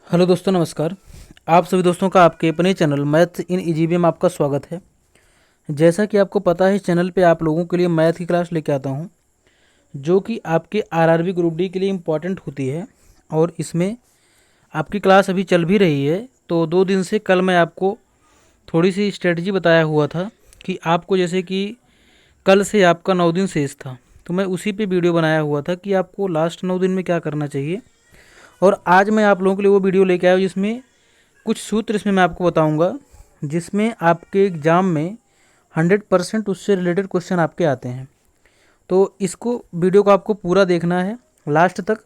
Hello दोस्तों, नमस्कार। आप सभी दोस्तों का आपके अपने चैनल मैथ इन ईजीबी में आपका स्वागत है। जैसा कि आपको पता है, इस चैनल पे आप लोगों के लिए मैथ की क्लास लेके आता हूं, जो कि आपके आरआरबी ग्रुप डी के लिए इम्पॉर्टेंट होती है। और इसमें आपकी क्लास अभी चल भी रही है। तो 2 दिन से कल मैं आपको थोड़ी सी स्ट्रेटजी बताया हुआ था कि आपको, जैसे कि कल से आपका 9 दिन शेष था, तो मैं उसी पे वीडियो बनाया हुआ था कि आपको लास्ट 9 दिन में क्या करना चाहिए। और आज मैं आप लोगों के लिए वो वीडियो लेके आया हूँ जिसमें कुछ सूत्र इसमें मैं आपको बताऊंगा, जिसमें आपके एग्ज़ाम में 100% उससे रिलेटेड क्वेश्चन आपके आते हैं। तो इसको वीडियो को आपको पूरा देखना है लास्ट तक।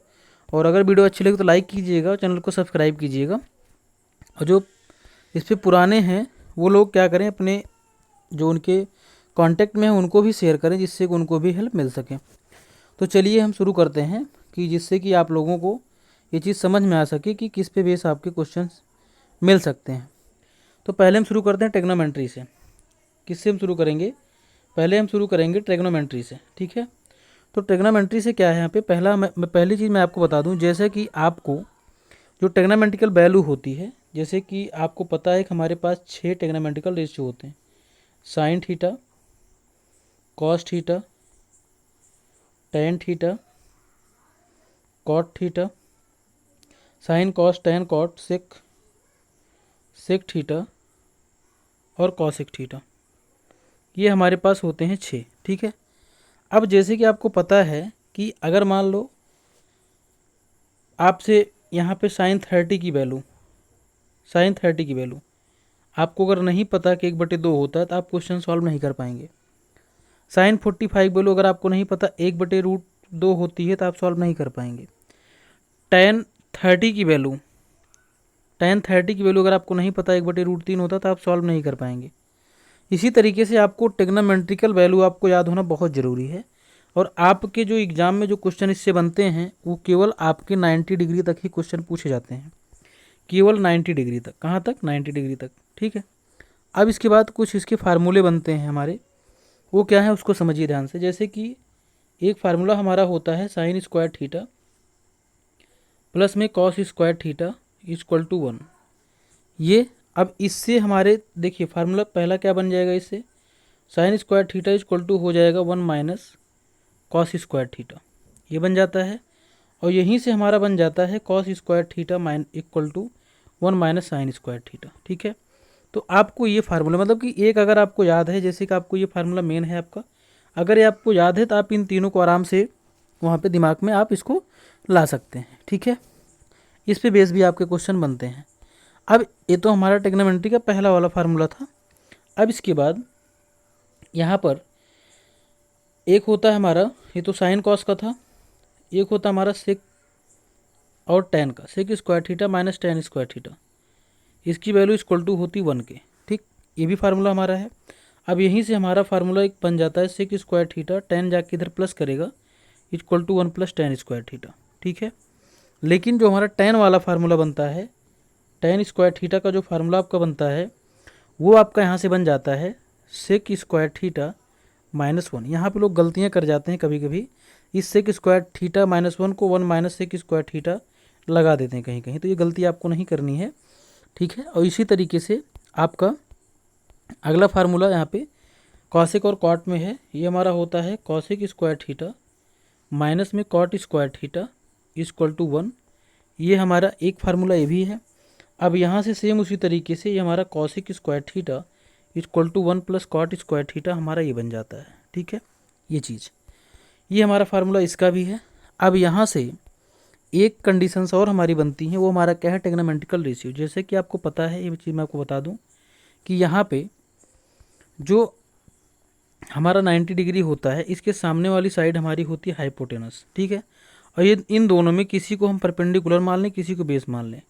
और अगर वीडियो अच्छी लगे तो लाइक कीजिएगा और चैनल को सब्सक्राइब कीजिएगा। और जो इस पर पुराने हैं वो लोग क्या करें, अपने जो उनके कांटेक्ट में हैं उनको भी शेयर करें, जिससे कि उनको भी हेल्प मिल सके। तो चलिए हम शुरू करते हैं, कि जिससे कि आप लोगों को ये चीज़ समझ में आ सके कि किस पे बेस आपके क्वेश्चंस मिल सकते हैं। तो पहले हम शुरू करते हैं ट्रिग्नोमेट्री से। किससे हम शुरू करेंगे? पहले हम शुरू करेंगे ट्रिग्नोमेट्री से, ठीक है। तो ट्रिग्नोमेट्री से क्या है, यहाँ पे पहली चीज़ मैं आपको बता दूं, जैसे कि आपको जो ट्रिग्नोमेट्रिकल वैल्यू होती है, जैसे कि आपको पता है कि हमारे पास 6 ट्रिग्नोमेट्रिकल रेशियो होते हैं: sine theta, cos theta, tan theta, cot theta, sine cos tan cot sec, sec theta और कॉसिक थीटा। ये हमारे पास होते हैं 6, ठीक है। अब जैसे कि आपको पता है कि अगर मान लो आपसे यहाँ पे साइन 30 की वैल्यू आपको अगर नहीं पता कि 1/2 होता है, तो आप क्वेश्चन सॉल्व नहीं कर पाएंगे। साइन 45 वैल्यू अगर आपको नहीं पता 1/√2 होती है, तो आप सॉल्व नहीं कर पाएंगे। टेन थर्टी की वैल्यू टेन थर्टी की वैल्यू अगर आपको नहीं पता 1/√3 होता, तो आप सॉल्व नहीं कर पाएंगे। इसी तरीके से आपको ट्रिग्नोमेट्रिकल वैल्यू आपको याद होना बहुत ज़रूरी है। और आपके जो एग्ज़ाम में जो क्वेश्चन इससे बनते हैं, वो केवल आपके 90 डिग्री तक ही क्वेश्चन पूछे जाते हैं। केवल 90 डिग्री तक। कहाँ तक? 90 डिग्री तक, ठीक है। अब इसके बाद कुछ इसके फार्मूले बनते हैं हमारे, वो क्या है उसको समझिए ध्यान से। जैसे कि एक फार्मूला हमारा होता है साइन स्क्वायर थीटा प्लस में cos square theta equal to 1। ये अब इससे हमारे देखिए फार्मूला पहला क्या बन जाएगा, इससे sine square theta equal to हो जाएगा 1 माइनस कॉस स्क्वायर थीटा, ये बन जाता है। और यहीं से हमारा बन जाता है cos square theta equal to 1 minus sine square theta, ठीक है। तो आपको ये फार्मूला, मतलब कि एक अगर आपको याद है, जैसे कि आपको ये फार्मूला मेन है आपका, अगर ये आपको याद है तो आप इन तीनों को आराम से वहाँ पे दिमाग में आप इसको ला सकते हैं, ठीक है। इस पे बेस भी आपके क्वेश्चन बनते हैं। अब ये तो हमारा ट्रिग्नोमेट्री का पहला वाला फार्मूला था। अब इसके बाद यहाँ पर एक होता है हमारा, ये तो साइन कॉस का था, एक होता हमारा सेक और टेन का, sec square theta minus tan square theta, इसकी वैल्यू इक्वल टू होती 1 के, ठीक। ये भी फार्मूला हमारा है। अब यहीं से हमारा फार्मूला एक बन जाता है सेक स्क्वायर थीटा, टेन जाके इधर प्लस करेगा, equal to 1 plus tan square theta, ठीक है। लेकिन जो हमारा टेन वाला फार्मूला बनता है, टेन स्क्वायर थीटा का जो फार्मूला आपका बनता है, वो आपका यहाँ से बन जाता है सेक स्क्वायर थीटा -1। यहाँ पे लोग गलतियाँ कर जाते हैं कभी कभी, इस सेक स्क्वायर थीटा -1 को 1 माइनस सेक स्क्वायर थीटा लगा देते हैं कहीं कहीं, तो ये गलती आपको नहीं करनी है, ठीक है। और इसी तरीके से आपका अगला फार्मूला यहाँ पे कॉसेक और कॉट में है, ये हमारा होता है कॉसेक स्क्वायर थीटा माइनस में cot square theta equal to 1। ये हमारा एक फार्मूला ये भी है। अब यहाँ से सेम उसी तरीके से ये हमारा cosec square theta equal to 1 plus cot square theta हमारा ये बन जाता है, ठीक है। ये चीज़, ये हमारा फार्मूला इसका भी है। अब यहाँ से एक कंडीशंस और हमारी बनती हैं, वो हमारा क्या है, ट्रिग्नोमेट्रिकल रेशियो। जैसे कि आपको पता है, ये चीज़ मैं आपको बता दूं कि यहाँ पे जो हमारा 90 डिग्री होता है, इसके सामने वाली साइड हमारी होती है हाइपोटेनस, ठीक है। और ये इन दोनों में किसी को हम परपेंडिकुलर मान लें, किसी को बेस मान लें।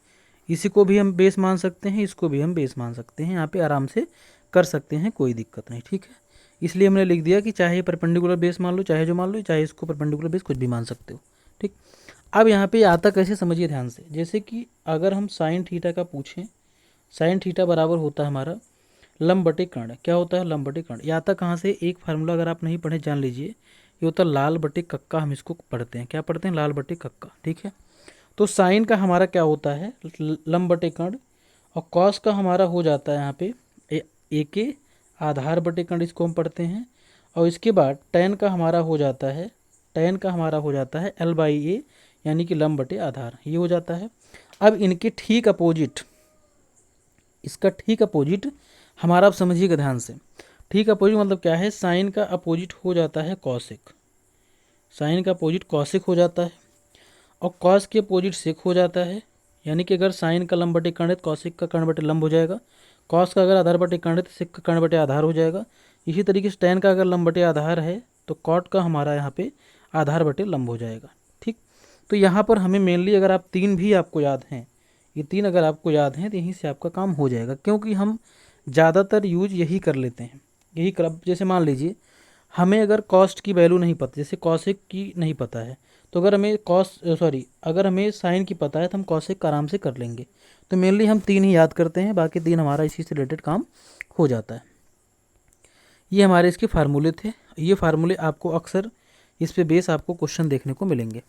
इसी को भी हम बेस मान सकते हैं, इसको भी हम बेस मान सकते हैं, यहाँ पे आराम से कर सकते हैं, कोई दिक्कत नहीं, ठीक है। इसलिए हमने लिख दिया कि चाहे परपेंडिकुलर बेस मान लो, चाहे जो मान लो, चाहे इसको परपेंडिकुलर बेस कुछ भी मान सकते हो, ठीक। अब यहाँ पे आता कैसे, समझिए ध्यान से। जैसे कि अगर हम साइन थीटा का पूछें, साइन थीटा बराबर होता है हमारा लंब बटे कर्ण। क्या होता है? लंब बटे कर्ण। ये आता कहाँ से? एक फार्मूला अगर आप नहीं पढ़े जान लीजिए, ये होता है लाल बटे कक्का। हम इसको पढ़ते हैं, क्या पढ़ते हैं? लाल बटे कक्का, ठीक है। तो साइन का हमारा क्या होता है, लंब बटे कर्ण, और कॉस का हमारा हो जाता है यहाँ पे ए के आधार बटे कर्ण, इसको हम पढ़ते हैं। और इसके बाद tan का हमारा हो जाता है, tan का हमारा हो जाता है L/A, यानी कि लंब बटे आधार, ये हो जाता है। अब इनके ठीक अपोजिट, इसका ठीक अपोजिट हमारा, आप समझिएगा ध्यान से, ठीक अपोजिट मतलब क्या है, साइन का अपोजिट हो जाता है कॉसिक, साइन का अपोजिट कॉसिक हो जाता है, और कॉस के अपोजिट सेक हो जाता है। यानी कि अगर साइन का लंब बटे कर्ण है तो कॉसिक का कर्ण बटे लंब हो जाएगा, कॉस का अगर आधार बटे कर्ण है तो सेक का कर्ण बटे आधार हो जाएगा। इसी तरीके से tan का अगर लंब बटे आधार है तो कॉट का हमारा यहाँ पे आधार बटे लंब हो जाएगा। ठीक, तो यहाँ पर हमें मेनली, अगर आप तीन भी आपको याद हैं, ये तीन अगर आपको याद हैं तो यहीं से आपका काम हो जाएगा, क्योंकि हम ज़्यादातर यूज यही कर लेते हैं, यही कर। जैसे मान लीजिए हमें अगर कॉस्ट की वैल्यू नहीं पता, जैसे कॉसिक की नहीं पता है, तो अगर हमें अगर हमें साइन की पता है तो हम कॉसिक आराम से कर लेंगे। तो मेनली हम तीन ही याद करते हैं, बाकी तीन हमारा इसी से रिलेटेड काम हो जाता है। ये हमारे इसके फार्मूले थे, ये फार्मूले आपको अक्सर इस पे बेस आपको क्वेश्चन देखने को मिलेंगे।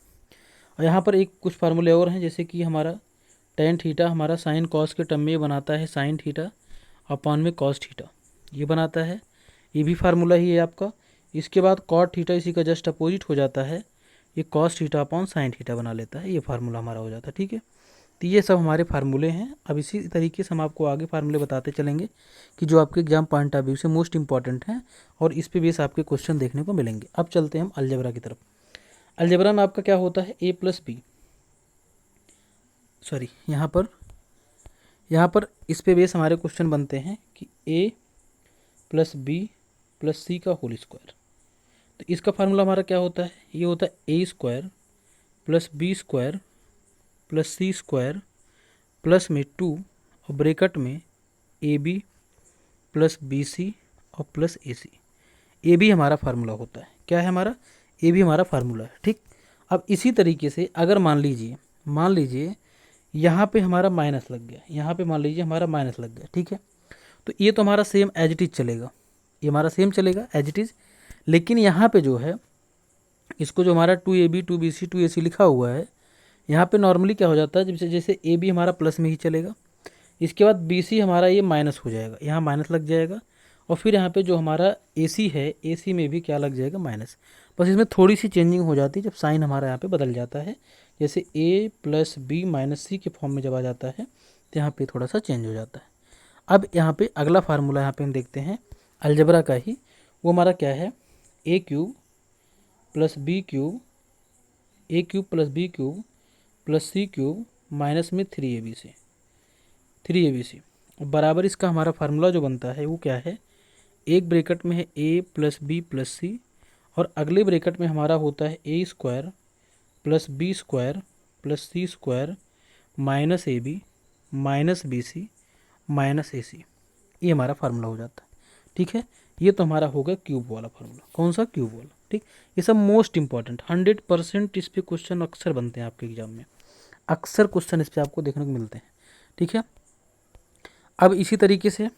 और यहाँ पर एक कुछ फार्मूले और हैं, जैसे कि हमारा tan थीटा हमारा साइन कॉस के टर्म में बनाता है साइन थीटा अपॉन में कॉस थीटा, ये बनाता है, ये भी फार्मूला ही है आपका। इसके बाद कॉट थीटा इसी का जस्ट अपोजिट हो जाता है, ये cos theta upon sine theta बना लेता है, ये फार्मूला हमारा हो जाता है। ठीक है, तो ये सब हमारे फार्मूले हैं। अब इसी तरीके से हम आपको आगे फार्मूले बताते चलेंगे कि जो आपके एग्जाम पॉइंट ऑफ व्यू से मोस्ट इंपॉर्टेंट हैं, और इस पे बेस आपके क्वेश्चन देखने को मिलेंगे। अब चलते हैं हम अलजेब्रा की तरफ। अलजेब्रा में आपका क्या होता है, a प्लस बी, सॉरी यहाँ पर इस पे बेस हमारे क्वेश्चन बनते हैं कि a प्लस बी प्लस सी का होल स्क्वायर। तो इसका फार्मूला हमारा क्या होता है, ये होता है a square plus B square plus C square plus में 2 और ब्रैकेट में A B plus B C और प्लस ए सी। ए भी हमारा फार्मूला होता है, क्या है हमारा, ए भी हमारा फार्मूला है। ठीक, अब इसी तरीके से अगर मान लीजिए यहाँ पे हमारा माइनस लग गया, यहाँ पे मान लीजिए हमारा माइनस लग गया, ठीक है, तो ये तो हमारा सेम एज इट इज़ चलेगा, ये हमारा सेम चलेगा एज इट इज़। लेकिन यहाँ पे जो है, इसको जो हमारा 2ab 2bc 2ac लिखा हुआ है, यहाँ पे नॉर्मली क्या हो जाता है, जैसे ए बी हमारा प्लस में ही चलेगा, इसके बाद बी सी हमारा ये माइनस हो जाएगा, यहाँ माइनस लग जाएगा, और फिर यहाँ पे जो हमारा ए सी है, ए सी में भी क्या लग जाएगा, माइनस। बस इसमें थोड़ी सी चेंजिंग हो जाती है जब साइन हमारा यहाँ पे बदल जाता है, जैसे ए प्लस बी माइनस सी के फॉर्म में जब आ जाता है तो यहाँ पे थोड़ा सा चेंज हो जाता है। अब यहाँ पे अगला फार्मूला यहाँ पे हम देखते हैं अलजेब्रा का ही, वो हमारा क्या है, A cube plus B cube, A cube plus B cube plus C cube minus में 3abc बराबर इसका हमारा फार्मूला जो बनता है वो क्या है, एक ब्रैकेट में है a plus B plus C, और अगले ब्रैकेट में हमारा होता है a square plus B square plus C square minus A B minus B C minus A C, ये हमारा फार्मूला हो जाता है। ठीक है, ये तो हमारा होगा क्यूब वाला फार्मूला। कौन सा, क्यूब वाला। ठीक, ये सब मोस्ट इंपॉर्टेंट 100% इस पे क्वेश्चन अक्सर बनते हैं आपके एग्जाम में, अक्सर क्वेश्चन इस पे आपको देखने को मिलते हैं। ठीक है, अब इसी तरीके से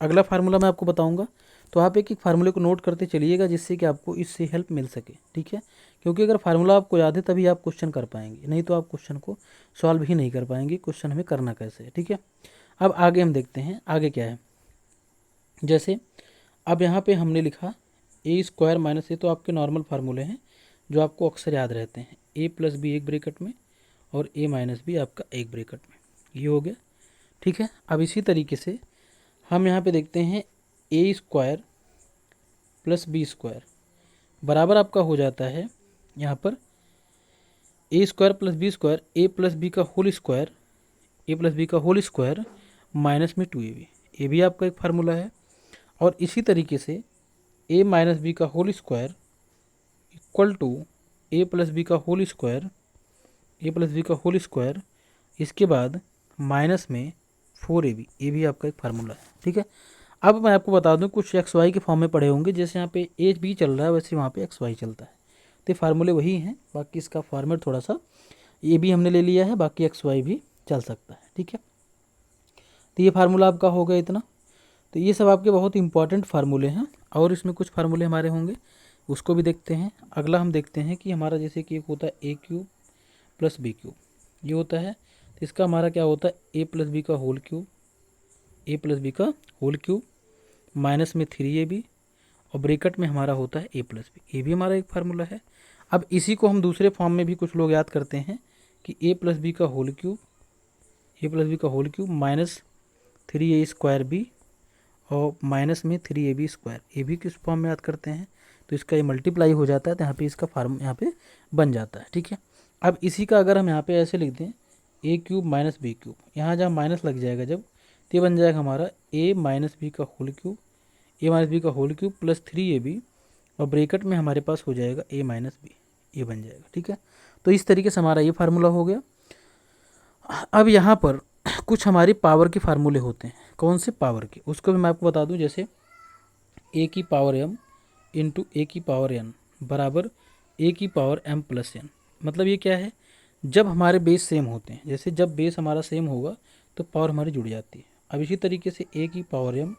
अगला फार्मूला मैं आपको बताऊंगा, तो आप एक एक फार्मूले को नोट करते चलिएगा जिससे कि आपको इससे हेल्प मिल सके। ठीक है, क्योंकि अगर फार्मूला आपको याद है तभी आप क्वेश्चन कर पाएंगे, नहीं तो आप क्वेश्चन को सॉल्व ही नहीं कर पाएंगे, क्वेश्चन हमें करना कैसे है। ठीक है, अब आगे हम देखते हैं आगे क्या है। जैसे अब यहाँ पे हमने लिखा ए स्क्वायर माइनस ए, तो आपके नॉर्मल फार्मूले हैं जो आपको अक्सर याद रहते हैं, ए प्लस बी एक ब्रैकेट में और ए माइनस बी आपका एक ब्रैकेट में, ये हो गया। ठीक है, अब इसी तरीके से हम यहाँ पे देखते हैं ए स्क्वायर प्लस बी स्क्वायर बराबर आपका हो जाता है यहाँ पर ए square plus B square, A plus B का whole square, A plus B का होल स्क्वायर माइनस में 2ab, ये भी आपका एक फार्मूला है। और इसी तरीके से ए माइनस बी का whole square equal to A plus B का whole square, A plus B का होल स्क्वायर, इसके बाद माइनस में 4ab, ये भी आपका एक फार्मूला है। ठीक है, अब मैं आपको बता दूं कुछ एक्स वाई के फॉर्म में पढ़े होंगे, जैसे यहाँ पे एच बी चल रहा है वैसे वहाँ पे एक्स वाई चलता है, तो फार्मूले वही हैं, बाकी इसका फॉर्मेट थोड़ा सा ये भी हमने ले लिया है, बाकी एक्स वाई भी चल सकता है। ठीक है, तो ये फार्मूला आपका होगा इतना। तो ये सब आपके बहुत इंपॉर्टेंट फार्मूले हैं, और इसमें कुछ फार्मूले हमारे होंगे उसको भी देखते हैं। अगला हम देखते हैं कि हमारा जैसे कि एक होता है A cube plus B cube, ये होता है। तो इसका हमारा क्या होता है, ए प्लस बी का होल क्यूब, ए प्लस बी का होल क्यूब माइनस में 3ab और ब्रैकेट में हमारा होता है ए प्लस बी। ये भी हमारा एक फार्मूला है। अब इसी को हम दूसरे फॉर्म में भी कुछ लोग याद करते हैं कि ए प्लस बी का होल क्यूब, ए प्लस बी का होल क्यूब माइनस 3a² और माइनस में 3ab², ये भी किस फॉर्म में याद करते हैं, तो इसका ये मल्टीप्लाई हो जाता है, तो यहाँ पे इसका फार्म यहाँ पे बन जाता है। ठीक है, अब इसी का अगर हम यहाँ पे ऐसे लिख दें a³ माइनस b³, यहाँ जहाँ माइनस लग जाएगा जब, तो ये बन जाएगा हमारा a माइनस बी का whole cube, a minus B का होल क्यूब प्लस 3ab और ब्रैकेट में हमारे पास हो जाएगा a माइनस बी, ये बन जाएगा। ठीक है, तो इस तरीके से हमारा ये फार्मूला हो गया। अब यहाँ पर कुछ हमारी पावर के फार्मूले होते हैं। कौन से पावर के, उसको भी मैं आपको बता दूं। जैसे a की पावर m इंटू ए की पावर n बराबर a की पावर m प्लस n। मतलब ये क्या है, जब हमारे बेस सेम होते हैं, जैसे जब बेस हमारा सेम होगा तो पावर हमारी जुड़ जाती है। अब इसी तरीके से a की पावर m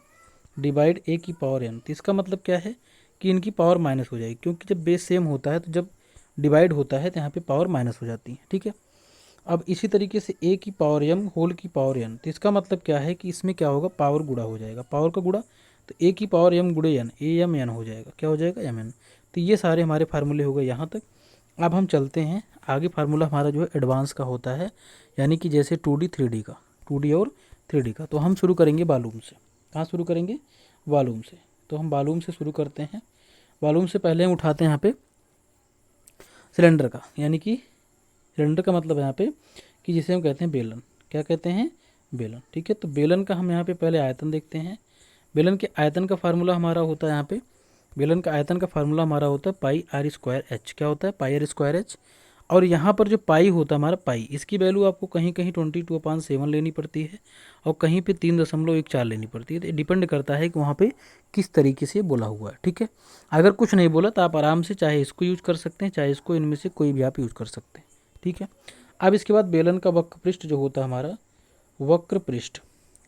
डिवाइड a की पावर n, तो इसका मतलब क्या है कि इनकी पावर माइनस हो जाएगी, क्योंकि जब बेस सेम होता है तो जब डिवाइड होता है तो यहाँ पे पावर माइनस हो जाती है। ठीक है, अब इसी तरीके से a की पावर m होल की पावर n, तो इसका मतलब क्या है कि इसमें क्या होगा, पावर गुणा हो जाएगा, पावर का गुणा, तो a की पावर m गुणे n, am n हो जाएगा, क्या हो जाएगा, mn। तो ये सारे हमारे फार्मूले हो गए यहाँ तक। अब हम चलते हैं आगे। फार्मूला हमारा जो है एडवांस का होता है, यानी कि जैसे 2D 3D का, 2D और 3D का। तो हम शुरू करेंगे वॉल्यूम से। कहाँ शुरू करेंगे, वॉल्यूम से। तो हम वॉल्यूम से शुरू करते हैं। वॉल्यूम से पहले हम उठाते हैं यहाँ पे सिलेंडर का, यानी कि सिलेंडर का मतलब यहाँ पे कि जिसे हम कहते हैं बेलन। क्या कहते हैं, बेलन। ठीक है, तो बेलन का हम यहाँ पे पहले आयतन देखते हैं। बेलन के आयतन का फार्मूला हमारा होता है यहाँ पे, बेलन का आयतन का फार्मूला हमारा होता है πr²h। क्या होता है, πr²h। और यहाँ पर जो पाई होता है हमारा पाई, इसकी वैल्यू आपको कहीं कहीं 22/7 लेनी पड़ती है और कहीं पे 3.14 लेनी पड़ती है। तो डिपेंड करता है कि वहाँ पे किस तरीके से बोला हुआ है। ठीक है, अगर कुछ नहीं बोला तो आप आराम से चाहे इसको यूज कर सकते हैं, चाहे इसको, इनमें से कोई भी आप यूज कर सकते हैं। ठीक है, अब इसके बाद बेलन का वक्र पृष्ठ जो होता है हमारा, वक्र पृष्ठ,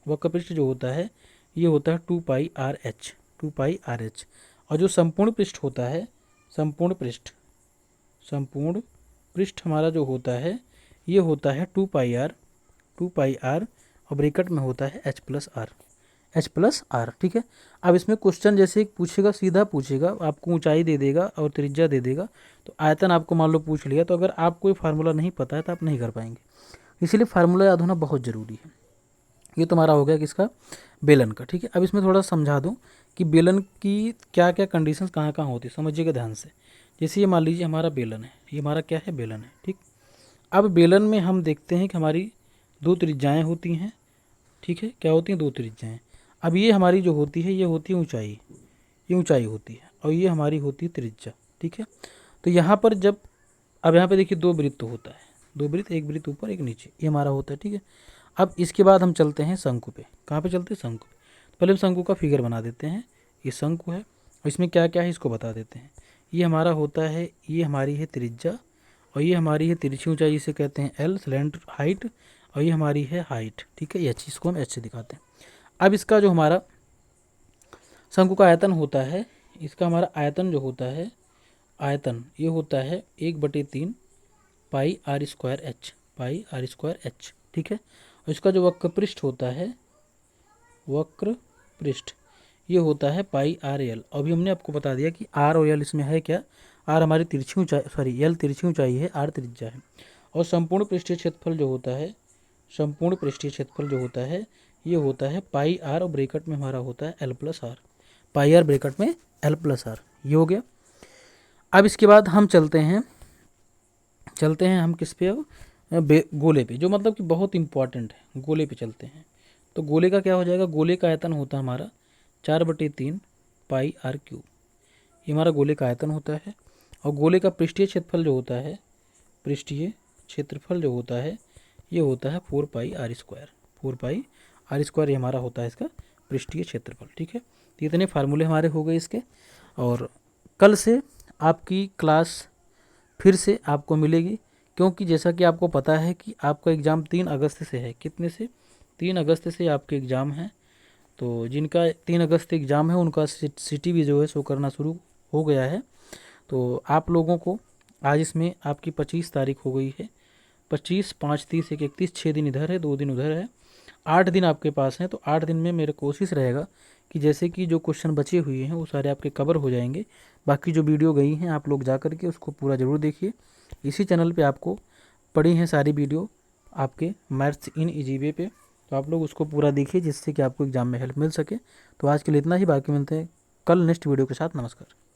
वक्र पृष्ठ जो होता है ये होता है 2πrh, 2πrh। और जो संपूर्ण पृष्ठ होता है, संपूर्ण पृष्ठ, संपूर्ण पृष्ठ हमारा जो होता है ये होता है 2πr, 2πr और ब्रैकेट में होता है h plus R, h plus R. ठीक है, अब इसमें क्वेश्चन जैसे पूछेगा, सीधा पूछेगा, आपको ऊंचाई दे देगा और त्रिज्या दे देगा। तो आयतन आपको मान लो पूछ लिया, तो अगर आपको ये फार्मूला नहीं पता है तो आप नहीं कर पाएंगे, इसलिए फार्मूला याद होना बहुत ज़रूरी है। ये तुम्हारा हो गया किसका, बेलन का। ठीक है, अब इसमें थोड़ा समझा दूँ कि बेलन की क्या क्या कंडीशंस कहाँ कहाँ होती है, समझिएगा ध्यान से। जैसे ये मान लीजिए हमारा बेलन है, ये हमारा क्या है, बेलन है। ठीक, अब बेलन में हम देखते हैं कि हमारी दो त्रिज्याएँ होती हैं। ठीक है, क्या होती हैं, दो त्रिज्याएँ। अब ये हमारी जो होती है ये होती है ऊंचाई, ये ऊंचाई होती है, और ये हमारी होती है त्रिज्या। ठीक है, तो यहाँ पर जब, अब यहाँ पे देखिए दो वृत्त होता है, दो वृत्त, एक वृत्त ऊपर एक नीचे, ये हमारा होता है। ठीक है, अब इसके बाद हम चलते हैं शंकु पे। कहाँ पे चलते हैं, शंकु पे। तो पहले हम शंकु का फिगर बना देते हैं। ये शंकु है और इसमें क्या क्या है इसको बता देते हैं। ये हमारा होता है, ये हमारी है त्रिज्या और ये हमारी है तिरछी ऊंचाई, इसे कहते हैं एल, स्लैंट हाइट, और ये हमारी है हाइट। ठीक है, एच, इसको हम एच से दिखाते हैं। अब इसका जो हमारा शंकु का आयतन होता है, इसका हमारा आयतन जो होता है, आयतन ये होता है 1/3 πr²h, πr²h। ठीक है, और इसका जो वक्र पृष्ठ होता है, वक्र पृष्ठ ये होता है πrl। अभी हमने आपको बता दिया कि r और l इसमें है क्या, r हमारी तिरछी ऊंचाई, सॉरी l तिरछी ऊंचाई है, r त्रिज्या है। और संपूर्ण पृष्ठीय क्षेत्रफल जो होता है, संपूर्ण पृष्ठीय क्षेत्रफल जो होता है ये होता है πr और ब्रैकेट में हमारा होता है l plus R, πr bracket में l प्लस आर, ये हो गया। अब इसके बाद हम चलते हैं हम किस पे, अब गोले पे, जो मतलब कि बहुत इंपॉर्टेंट है। गोले पे चलते हैं। तो गोले का क्या हो जाएगा, गोले का आयतन होता है हमारा 4/3 πr³। ये हमारा गोले का आयतन होता है। और गोले का पृष्ठीय क्षेत्रफल जो होता है, पृष्ठीय क्षेत्रफल जो होता है ये होता है 4πr², 4πr², ये हमारा होता है इसका पृष्ठीय क्षेत्रफल। ठीक है, तो इतने फार्मूले हमारे हो गए इसके। और कल से आपकी क्लास फिर से आपको मिलेगी, क्योंकि जैसा कि आपको पता है कि आपका एग्ज़ाम 3 अगस्त से है। कितने से, 3 अगस्त से आपके एग्ज़ाम हैं। तो जिनका 3 अगस्त एग्ज़ाम है उनका सिटी भी जो है शो करना शुरू हो गया है। तो आप लोगों को आज, इसमें आपकी 25 तारीख हो गई है, 25, 5, 30, 1, 31, 6 दिन इधर है, 2 दिन उधर है, 8 दिन आपके पास हैं। तो 8 दिन में मेरा कोशिश रहेगा कि जैसे कि जो क्वेश्चन बचे हुए हैं वो सारे आपके कवर हो जाएंगे। बाकी जो वीडियो गई हैं आप लोग जा कर के उसको पूरा ज़रूर देखिए। इसी चैनल पे आपको पड़ी हैं सारी वीडियो आपके मैथ्स इन इजी वे पे, तो आप लोग उसको पूरा देखिए जिससे कि आपको एग्जाम में हेल्प मिल सके। तो आज के लिए इतना ही, बाकी मिलते हैं कल नेक्स्ट वीडियो के साथ। नमस्कार।